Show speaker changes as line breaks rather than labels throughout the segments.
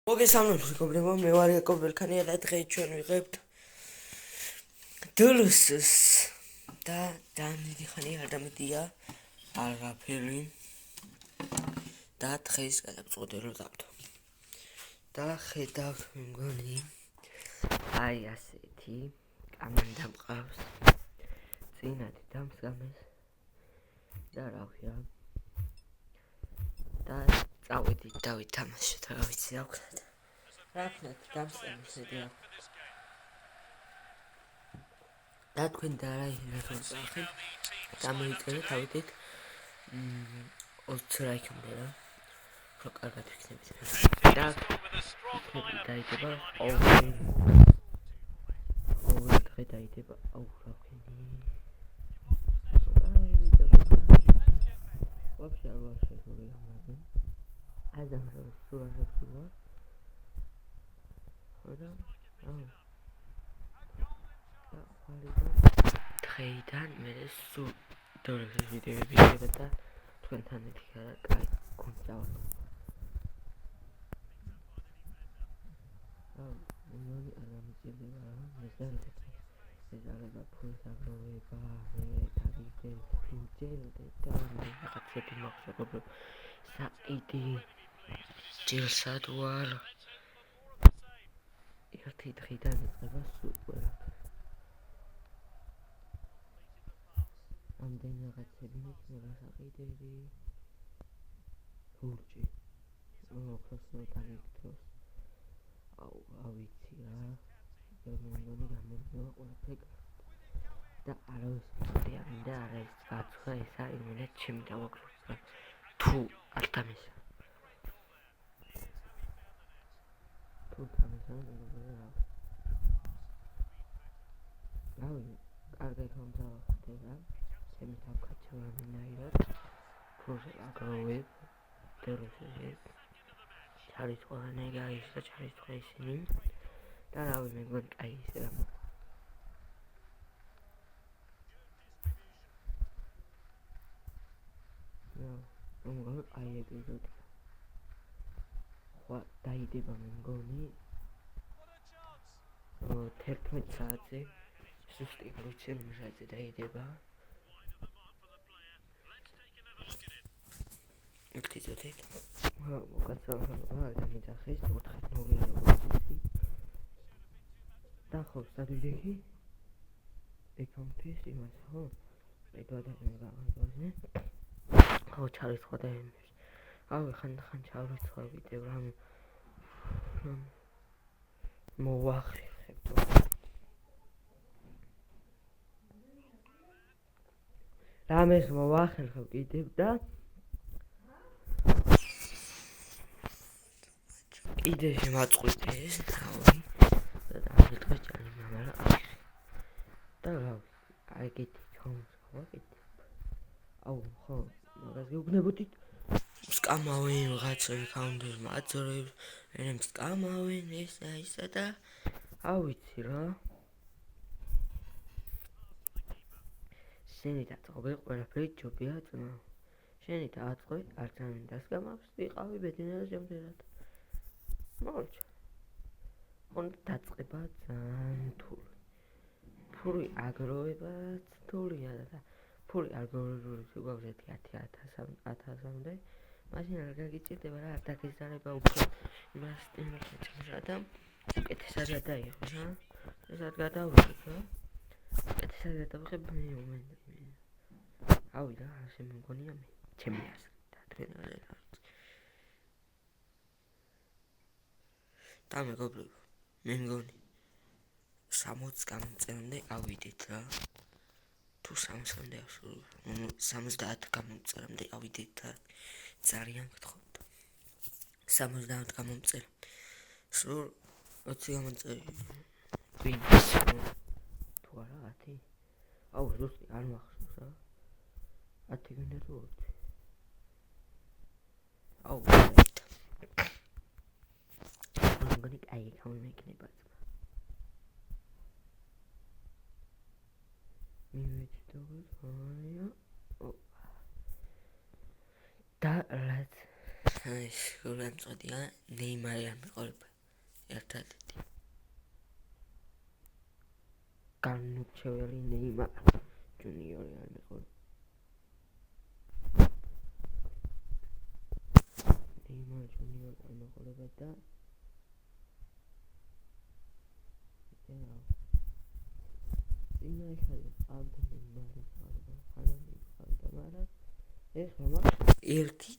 მოგესალმებით მეგობრებო, მე ვარ იაკობ ველქანია და დღეს ჩვენ ვიღებთ DLSS და დიდი ხანი არ დამედია არაფერი და დღეს გადავწყვეტე რომ დავდო და ხედავთ მე მგონი აი ასეთი კამერა მყავს წინათი დამსგამეს და რა ვქია და წავედით დავითამაშოთ რა ვიცი რა ვქნათ რა ვქნათ დამსგამეს ედი და თქვენ და რა ახლა დამოიწერეთ ავიდეთ 20 ლაიქამდე რა რო კარგად ვიქნებით და იქნები დაიდება ოღონდ დღე დაიდება აუ რა ვქენი вообще არ ვარ შეგული ამაზე აზამროს სურათებია ხოდა დღეიდან მე სულ დორეს ვიდეოები ვიღებ და თქვენთან ერთად კაი გონწავთ მოგონი არ გამიჭირდება რა მეზარეთ ეს არა ფულს აგროვება მე თავიდე ფინჯელდე და რაღაცები მახსოვდება საიდი ჯილსად ვარ ერთი დღიდან იწყება სულ ყველაფერი ამდენ რაღაცები იქნება საყიდები ლურჯი მოხსნო დაგიქროს აუ ვიცი რა მეგონი გამოდიო ყველაფერი და არავის მოდია მინდა არა ის გაცხრა ეს არის მე ჩემი დავაკროთ თუ არ დამისა თუ დამისა რავი კარგად მომძავახდე რა ჩემი თავკაცურა მინაირად ფულზე აგროვებ დეროსებს ჩარიცხვა ნეგაის და ჩარიცხვა ისინი და რავი მე მგონი კაი ისე რა მგონი აი ეპიზოდი ხვა დაიდება მე მგონი 11 საათზე სუსტი როჩენ მჟაძე დაიდება ეპიზოდი მოგაცავ და მიდახეს 4 ნოემბერში და ხო სტადიოგი ეკონტის იმას ხო მე გადაგაგავაზე ხო ჩარიცხვა და იმის ავი ხან ჩარიცხვა ვიდეო რამ მოვახერხებთ რამეს მოვახერხებ კიდევ და კიდე შემაწყვიტე ეს თავი და აღიწყეს ჭალი მაგრამ და რა აი კიდე ჩომს ვაკეთებ აუ ხო მაგას გეუბნებოდით სკამავენ რაღაცა აკაუნტზე მაძრებს ენემ სკამავენ ისა და აუ ვიცი რა შენი დაწყობი ყველაფერი ჯობია ძმა შენი დაწყობი არ ძალიან დასკამავს ვიყავი ბედნიერად შემდგარად მოვჭ ხონდა დაწყება ძალიან ფური აგროვებაც თურია და ფური აგროვებული შეგვაქვს 10,000-მდე მაშინ არ გაგიჭირდება რა არ დაგეზარება უფრო იმას ტიმეჩა და უკეთესად გადაიღო რა ეს არ გადავიღებ რა უკეთესად გადავიღებ მე ავი რა ასე მგონია მე ჩემი აზრით და თქვენ რა და მეგობრებო მე მგონი 60 გამომწერამდე ავიდეთ რა თუ 60-მდე ასურვებ 70 გამომწერამდე ავიდეთ რა ძალიან გთხოვთ 70 გამომწერამდე სულ 20 გამომწერი ვინც თუ არა 10 აუ ზუსტი არ მახსოვს რა 10 გინდა თუ 20 აუ მგონი კაი გამომეკნება მივეჭდოთ აია და რაც ეს გოლი წოდია ნეიმარი არ მეყოლება ერთადერთი განუჩეველი ნეიმარ ჯუნიორი არ მეყოლება ნეიმარ ჯუნიორი არ მეყოლება და იმაიხარი ავდა ნეიმარი ხანანი ავდა მაგრამ ეხლა მაქვს ერთი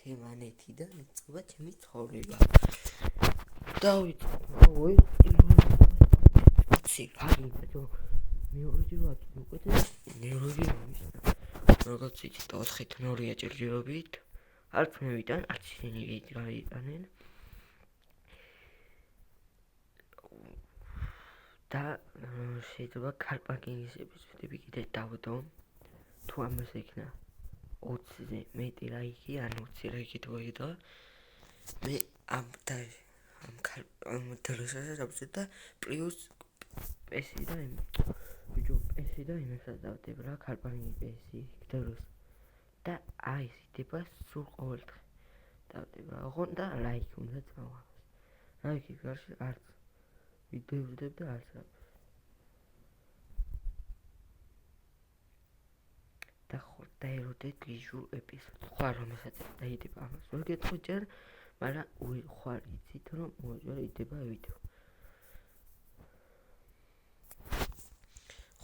თემანეთი და იწყება ჩემი ცხოვრება. დავიწყო, იცი, აგინო, მეორე ჯერ უკვე ნევრები მომისნა. როგორც იცით, 4-2 ჭირჭირობით, არც მე ვიტან, არც ისინი გაიტანენ. და შეიძლება კარპაკინის ეპიზოდები კიდე დავდო. თუ ამას იქნა 20-ზე მეტი ლაიქი, ან 20 ლაიქი თოიდო მე ამ დროსაც დავწერ და პლუს პესი და იმესაც დავდებ რა კარპანი პესი დროს და აი სიტება სულ ყოველდღე დავდებ რა ოღონდ და ლაიქი უნდა წავალოს ლაიქი გარშე არც ვიდეო ვდებ და არც რა და ხორდაეროდე გიჟულ ეპიზოდს ხარ რომელსაც დაიდება ამას ვერ გეტყვი ჯერ მაგრამ ხარ იცით რომ უეჭველი იდება ვიდეო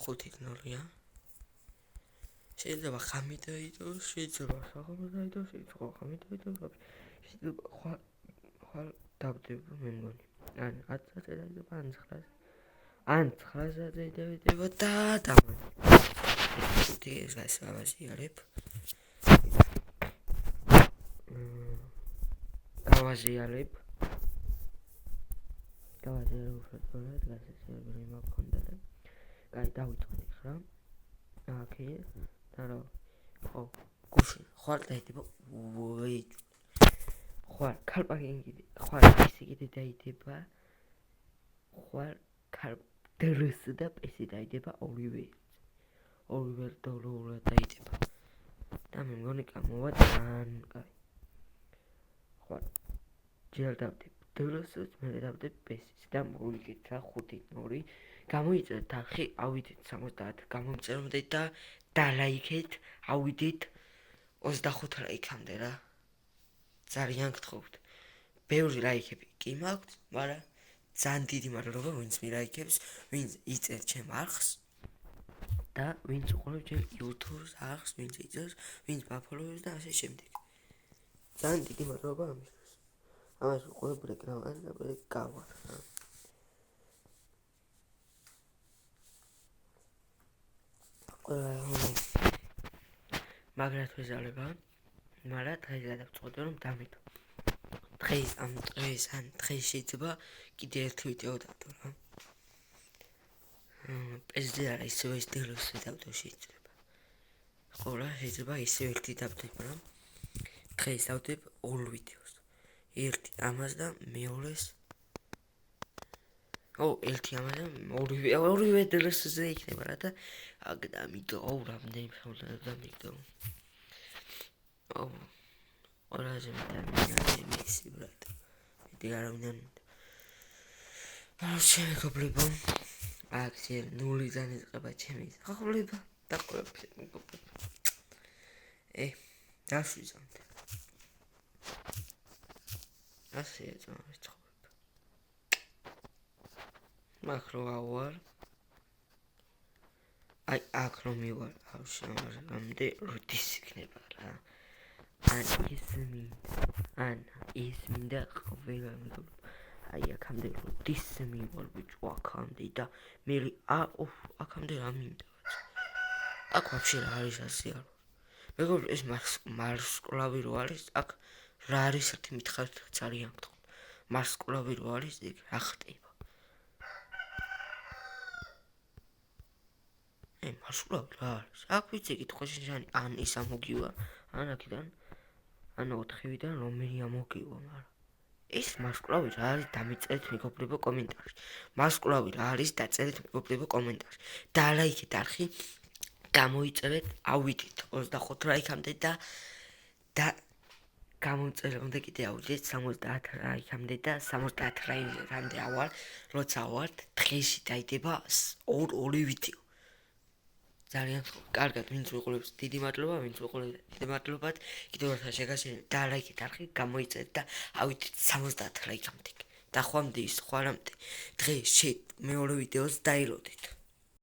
5-0-ია შეიძლება ხამი დაიდოს შეიძლება საღამო დაიდოს შეიძლება ხამი დაიდოს შეიძლება ხარ დავდებ მე მგონი ან 10-ზე დაიდება ან 9-ზე დაიდება და დამანი ეს გასავაზიარებ გავაზიარებ უბრალოდ გასასწორებელი მაქონდა და კაი დავიწყდი ხრა აკი და რა ხო გუში ხარ დაიდება ხარ კარპაკინგი ხარ ისე კიდე დაიდება ხარ დრს და პესი დაიდება ორივე დოლორად დაიდება და მე მგონი გამოვა ძალიან კაი ხარ ჯერ დავდებ დროსაც მე დავდებ პესის და მოვიგეთ რა 5-2 გამოიწერეთ თანხი ავიდეთ 70 გამომწერამდე და დალაიქეთ ავიდეთ 25 ლაიქამდე რა ძალიან გთხოვთ ბევრი ლაიქები კი მაქვს მაგრამ ძალიან დიდი მადლობა ვინც მილაიქებს ვინც იწერს ჩემ არხს და ვინც უყურებს ჩემ YouTube-ს არხს ვინც იწერს ვინც მაფოლოვებს და ასე შემდეგ ძალიან დიდი მადლობა ამისთვის ამას უყურებ რეკლამას და გავარ მაგრად ვეზალება მაგრამ დღეს გადავწყვეტე რომ დამიდო დღეს შეიძლება კიდე ერთი ვიდეო დავდო რა პესზე არა ისევ ეს დელოსზე დავდო შეიძლება ხო რა შეიძლება ისევ ერთი დავდებ რა დღეს დავდებ 2 ვიდეოს ერთი ამას და მეორეს ერთი ამას და ორივე დელოსზე იქნება რა და აქ დამიდო რამდენი ხალხი დამიდო ყველაზე მეტი მესი ბრატ მეტი არავინ არ შეგობლებო აქ ნულიდან იწყება ჩემი ხახლება და ყველაფერი მეგობრებო დაშვიზავთ ასეა ძმაის ცხოვრება მაქრო ავარ აი აქ რომ მივარ ავშამამდე როდის იქნება რა ან ის მინდა ყველა მეგობრებო აი აქამდე როდის მივარ ბიჭო აქამდე და მე აქამდე რა მინდა აქ ვაფშე რა არის ასე არ მეგობრებო ეს მარსკლავი რო არის აქ რა არის ერთი მითხარით ძალიან გთხოვთ მარსკლავი რო არის ეგ რა ხდება მარსკლავი რა არის აქ ვიცი კითხოში ან ის ამოგივა ან აქედან ან 4-ვიდან რომელი ამოგივა მაგრამ ეს მარსკლავი რა არის დამიწერეთ მეგობრებო კომენტარში მარსკლავი რა არის დაწერეთ მეგობრებო კომენტარში და ლაიქეთ არხი გამოიწერეთ ავიდეთ 25 ლაიქამდე და გამომწერე უნდა კიდე ავუჯეთ 70 რაიქამდე და 70 რაიქამდე ავალ, როცა ავართ, დღეში დაიდება ორი ვიდეო. ძალიან კარგად, ვინც უყურებს, დიდი მადლობა, ვინც უყურებს, დიდი მადლობათ. კიდევ ერთხელ შეგაშინეთ და ლაიქით არხი გამოიწერეთ და ავიდეთ 70 რაიქამდე. და ხვამდი ის, ხვარამდე. დღეს მეორე ვიდეოს დაილოდეთ.